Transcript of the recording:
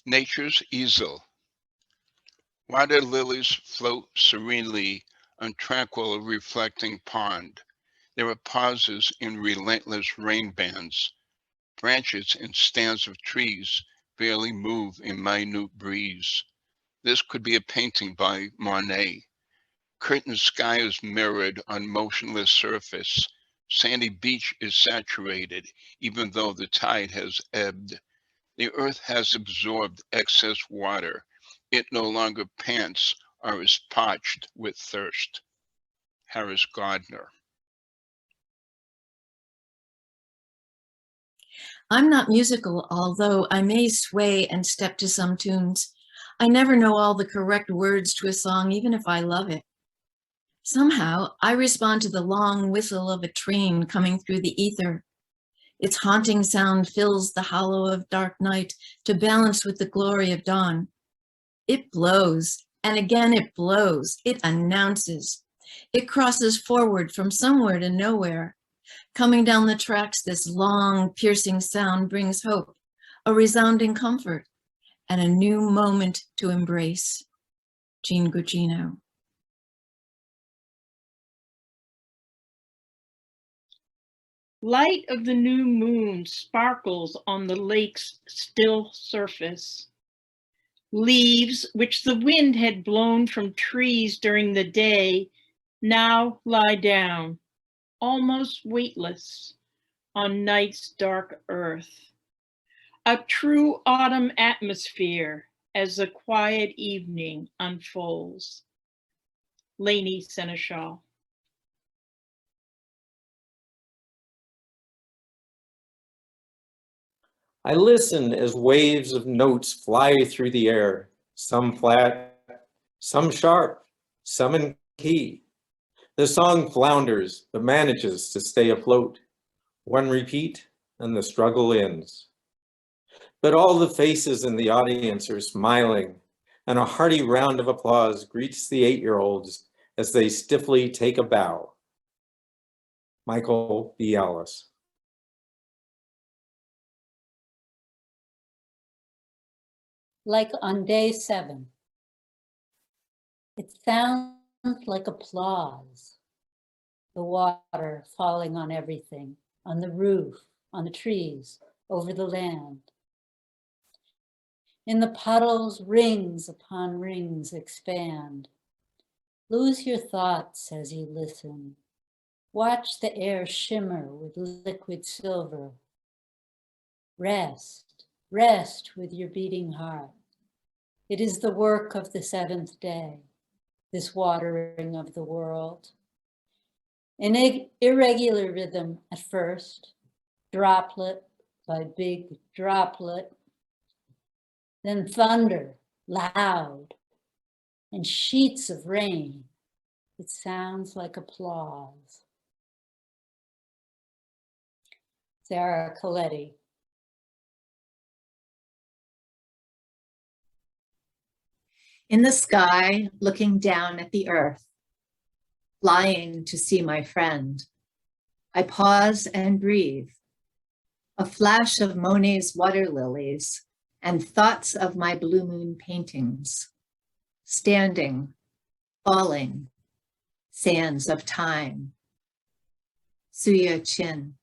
Nature's easel. Water lilies float serenely on tranquil reflecting pond. There are pauses in relentless rain bands. Branches and stands of trees barely move in minute breeze. This could be a painting by Monet. Curtain sky is mirrored on motionless surface. Sandy beach is saturated, even though the tide has ebbed. The earth has absorbed excess water. It no longer pants or is parched with thirst. Harris Gardner. I'm not musical, although I may sway and step to some tunes. I never know all the correct words to a song, even if I love it. Somehow, I respond to the long whistle of a train coming through the ether. Its haunting sound fills the hollow of dark night to balance with the glory of dawn. It blows, and again it blows. It announces. It crosses forward from somewhere to nowhere. Coming down the tracks, this long, piercing sound brings hope, a resounding comfort, and a new moment to embrace. Jeanne Gugino. Light of the new moon sparkles on the lake's still surface. Leaves, which the wind had blown from trees during the day, now lie down, almost weightless, on night's dark earth. A true autumn atmosphere as the quiet evening unfolds. Lainie, Senechal. I listen as waves of notes fly through the air, some flat, some sharp, some in key. The song flounders, but manages to stay afloat. One repeat, and the struggle ends. But all the faces in the audience are smiling, and a hearty round of applause greets the 8-year-olds as they stiffly take a bow. Michael Biales. Like on day 7. It sounds like applause. The water falling on everything, on the roof, on the trees, over the land. In the puddles, rings upon rings expand. Lose your thoughts as you listen. Watch the air shimmer with liquid silver. Rest, rest with your beating heart. It is the work of the 7th day, this watering of the world. An irregular rhythm at first, droplet by big droplet, then thunder, loud, and sheets of rain. It sounds like applause. Sarah Coletti. In the sky, looking down at the earth, flying to see my friend, I pause and breathe. A flash of Monet's water lilies and thoughts of my blue moon paintings, standing, falling, sands of time. Tsuya Chinn.